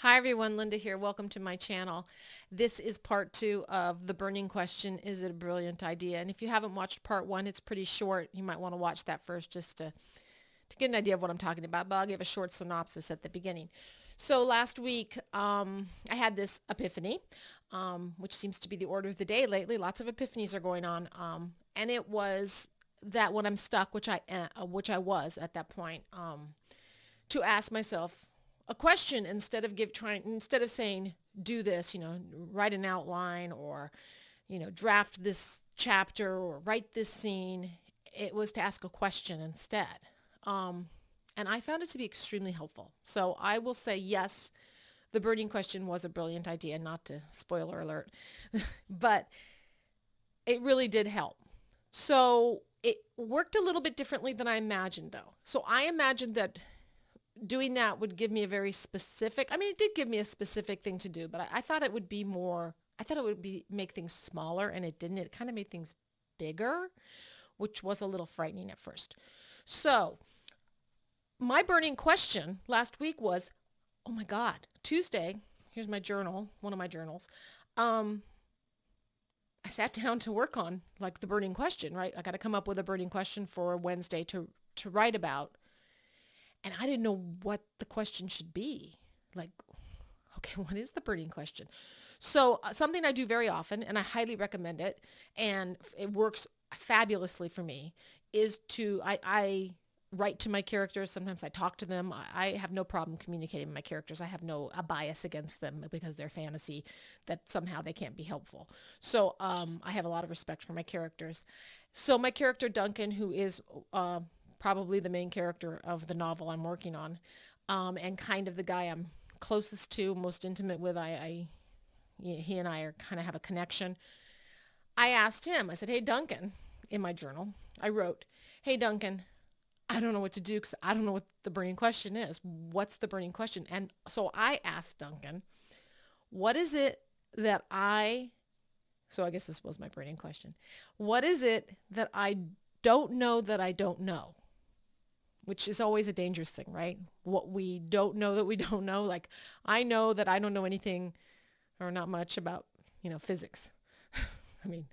Hi everyone, Linda here. Welcome to my channel. This is part two of the burning question, is it a brilliant idea? And if you haven't watched part one, it's pretty short. You might want to watch that first just to get an idea of what I'm talking about, but I'll give a short synopsis at the beginning. So last week, I had this epiphany, which seems to be the order of the day lately. Lots of epiphanies are going on. And it was that when I'm stuck, which I was at that point, to ask myself a question instead of saying do this, write an outline or draft this chapter or write this scene. It was to ask a question instead. And I found it to be extremely helpful. So I will say yes, the burning question was a brilliant idea, not to spoiler alert, but it really did help. So it worked a little bit differently than I imagined though. So I imagined that doing that would give me a very specific, it did give me a specific thing to do, but I thought it would be more, I thought it would be make things smaller, and it didn't. It kind of made things bigger, which was a little frightening at first. So my burning question last week was, oh my God, Tuesday, here's my journal, one of my journals. I sat down to work on like the burning question, right? I got to come up with a burning question for Wednesday to write about. And I didn't know what the question should be. Like, okay, what is the burning question? So something I do very often, and I highly recommend it, and it works fabulously for me, is I write to my characters. Sometimes I talk to them. I have no problem communicating with my characters. I have a bias against them because they're fantasy, that somehow they can't be helpful. So I have a lot of respect for my characters. So my character Duncan, who is probably the main character of the novel I'm working on, and kind of the guy I'm closest to, most intimate with. He and I are kind of have a connection. I asked him. I said, "Hey Duncan," in my journal, I wrote, "Hey Duncan, I don't know what to do because I don't know what the burning question is. What's the burning question?" And so I asked Duncan, "What is it that I?" So I guess this was my burning question. What is it that I don't know that I don't know? Which is always a dangerous thing, right? What we don't know that we don't know. Like, I know that I don't know anything or not much about, physics. I mean,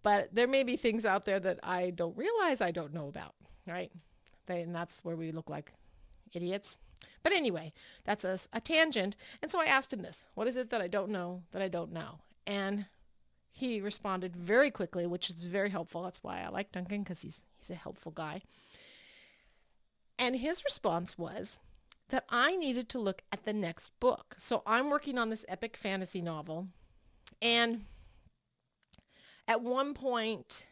but there may be things out there that I don't realize I don't know about, right? And that's where we look like idiots. But anyway, that's a tangent. And so I asked him this, what is it that I don't know that I don't know? And he responded very quickly, which is very helpful. That's why I like Duncan, because he's a helpful guy. And his response was that I needed to look at the next book. So I'm working on this epic fantasy novel. And at one point,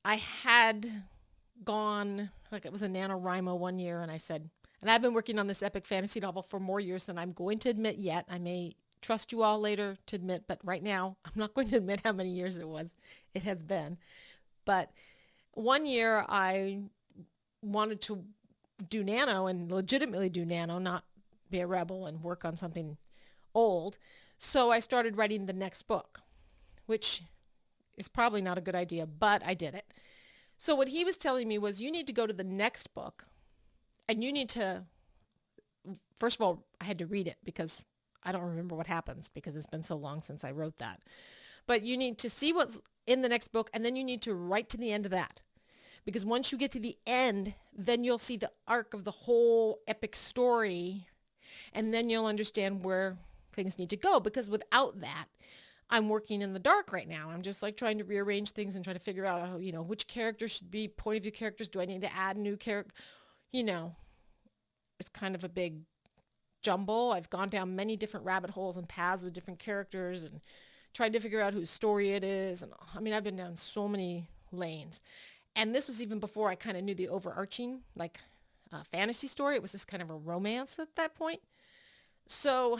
I had gone, like it was a NaNoWriMo one year, and I said, and I've been working on this epic fantasy novel for more years than I'm going to admit yet. I may trust you all later to admit, but right now, I'm not going to admit how many years it has been. But one year I wanted to do nano and legitimately do nano, not be a rebel and work on something old. So I started writing the next book, which is probably not a good idea, but I did it. So what he was telling me was, you need to go to the next book and you need to, first of all, I had to read it because I don't remember what happens because it's been so long since I wrote that. But you need to see what's in the next book, and then you need to write to the end of that. Because once you get to the end, then you'll see the arc of the whole epic story, and then you'll understand where things need to go. Because without that, I'm working in the dark right now. I'm just like trying to rearrange things and try to figure out, which characters should be point of view characters. Do I need to add new character? It's kind of a big jumble. I've gone down many different rabbit holes and paths with different characters and tried to figure out whose story it is. And I've been down so many lanes. And this was even before I kind of knew the overarching, fantasy story. It was just kind of a romance at that point. So,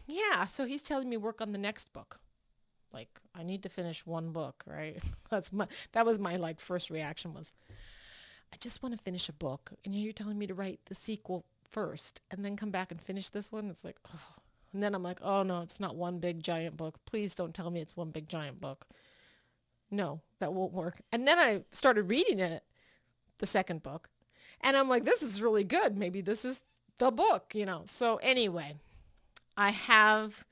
yeah. So he's telling me work on the next book. Like, I need to finish one book, right? That was my first reaction was, I just want to finish a book. And you're telling me to write the sequel first and then come back and finish this one. It's like, oh. And then I'm like, oh no, it's not one big giant book. Please don't tell me it's one big giant book. No, that won't work. And then I started reading it, the second book, and I'm like, this is really good. Maybe this is the book, So anyway, I have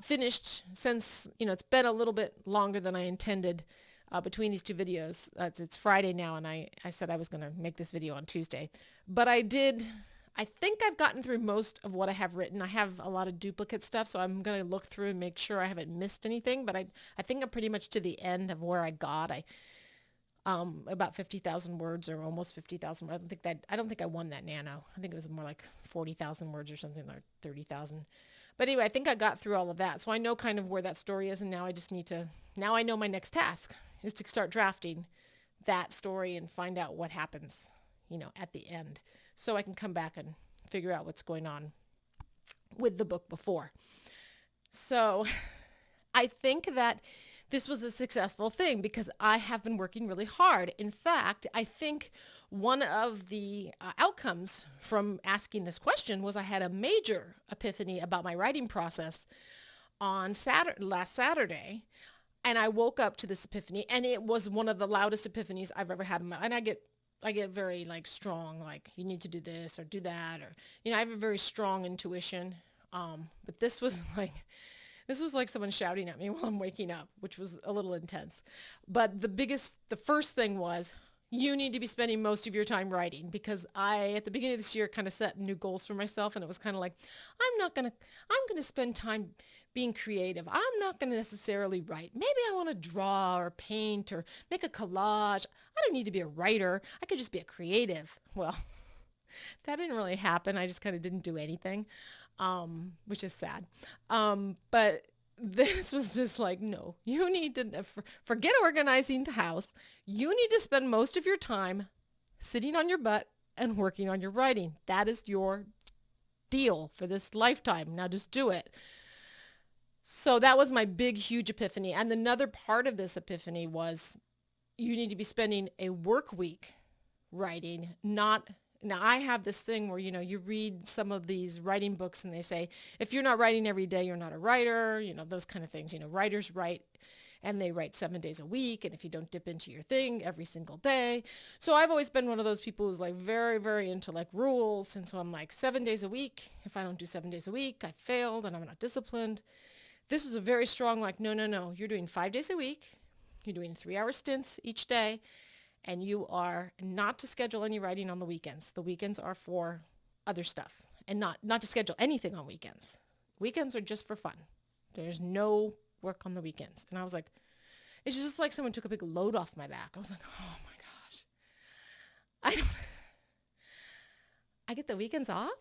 finished since, it's been a little bit longer than I intended between these two videos. It's Friday now, and I said I was going to make this video on Tuesday. But I think I've gotten through most of what I have written. I have a lot of duplicate stuff, so I'm going to look through and make sure I haven't missed anything. But I think I'm pretty much to the end of where I got. About 50,000 words or almost 50,000. I don't think I won that nano. I think it was more like 40,000 words or something, like 30,000. But anyway, I think I got through all of that. So I know kind of where that story is, and now now I know my next task is to start drafting that story and find out what happens, at the end. So I can come back and figure out what's going on with the book before. So I think that this was a successful thing because I have been working really hard. In fact, I think one of the outcomes from asking this question was I had a major epiphany about my writing process on last Saturday. And I woke up to this epiphany, and it was one of the loudest epiphanies I've ever had in my life. And I get very strong, you need to do this or do that, or, I have a very strong intuition. But this was like someone shouting at me while I'm waking up, which was a little intense. But the first thing was, you need to be spending most of your time writing, because I, at the beginning of this year, kind of set new goals for myself. And it was kind of like, I'm going to spend time being creative. I'm not going to necessarily write. Maybe I want to draw or paint or make a collage. I don't need to be a writer. I could just be a creative. Well, that didn't really happen. I just kind of didn't do anything, which is sad. But this was just like, no, you need to forget organizing the house. You need to spend most of your time sitting on your butt and working on your writing. That is your deal for this lifetime. Now just do it. So that was my big, huge epiphany. And another part of this epiphany was you need to be spending a work week writing, now I have this thing where, you read some of these writing books and they say, if you're not writing every day, you're not a writer, those kind of things. Writers write and they write 7 days a week. And if you don't dip into your thing every single day. So I've always been one of those people who's very, very into rules. And so I'm 7 days a week. If I don't do 7 days a week, I failed and I'm not disciplined. This was a very strong, no, you're doing 5 days a week. You're doing 3-hour stints each day. And you are not to schedule any writing on the weekends. The weekends are for other stuff, and not to schedule anything on weekends. Weekends are just for fun. There's no work on the weekends. And I was like, it's just like someone took a big load off my back. I was like, oh my gosh. I get the weekends off.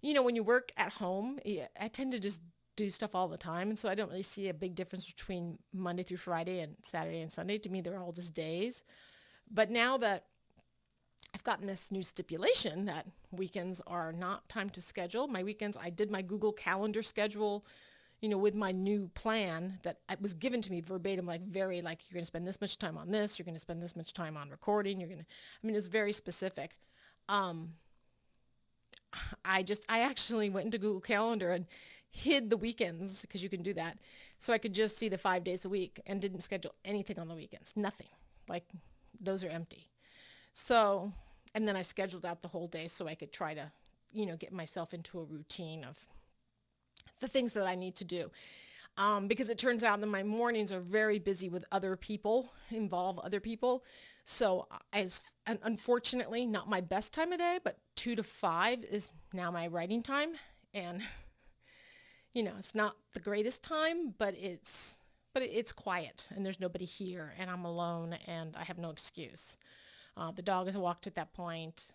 When you work at home, I tend to just do stuff all the time. And so I don't really see a big difference between Monday through Friday and Saturday and Sunday. To me, they're all just days. But now that I've gotten this new stipulation that weekends are not time to schedule, my weekends, I did my Google Calendar schedule, with my new plan that was given to me verbatim, you're going to spend this much time on this, you're going to spend this much time on recording, it was very specific. I actually went into Google Calendar and hid the weekends, because you can do that, so I could just see the 5 days a week and didn't schedule anything on the weekends. Nothing. Those are empty. So, and then I scheduled out the whole day so I could try to, get myself into a routine of the things that I need to do. Because it turns out that my mornings are very busy with other people, involve other people. So unfortunately, not my best time of day, but 2 to 5 is now my writing time. And it's not the greatest time, but it's quiet and there's nobody here and I'm alone and I have no excuse. The dog has walked at that point,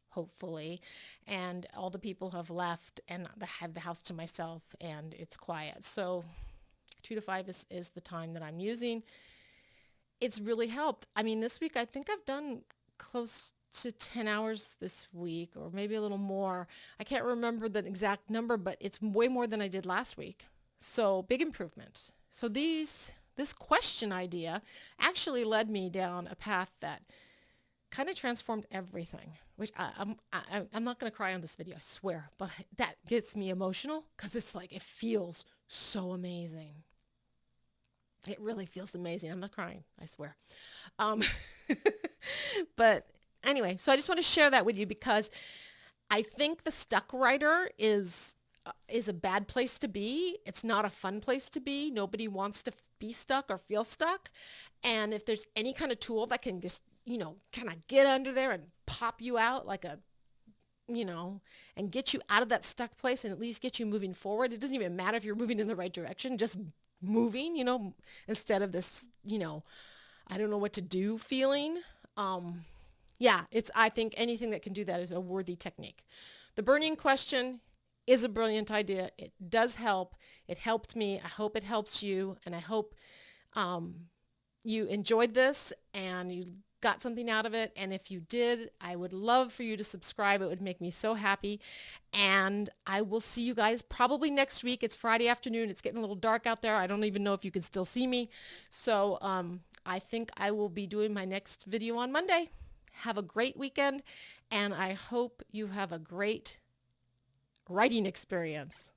hopefully, and all the people have left and I have the house to myself and it's quiet. So 2 to 5 is the time that I'm using. It's really helped. This week, I think I've done close to 10 hours this week, or maybe a little more. I can't remember the exact number, but it's way more than I did last week. So big improvement. So this question idea actually led me down a path that kind of transformed everything, which I'm not going to cry on this video, I swear, but that gets me emotional because it feels so amazing. It really feels amazing. I'm not crying, I swear. But anyway, so I just want to share that with you because I think the stuck writer is a bad place to be. It's not a fun place to be. Nobody wants to be stuck or feel stuck. And if there's any kind of tool that can just, kind of get under there and pop you out like a, and get you out of that stuck place and at least get you moving forward. It doesn't even matter if you're moving in the right direction, just moving, instead of this, I don't know what to do feeling. I think anything that can do that is a worthy technique. The burning question is a brilliant idea. It does help. It helped me. I hope it helps you. And I hope you enjoyed this and you got something out of it. And if you did, I would love for you to subscribe. It would make me so happy. And I will see you guys probably next week. It's Friday afternoon. It's getting a little dark out there. I don't even know if you can still see me. So I think I will be doing my next video on Monday. Have a great weekend. And I hope you have a great writing experience.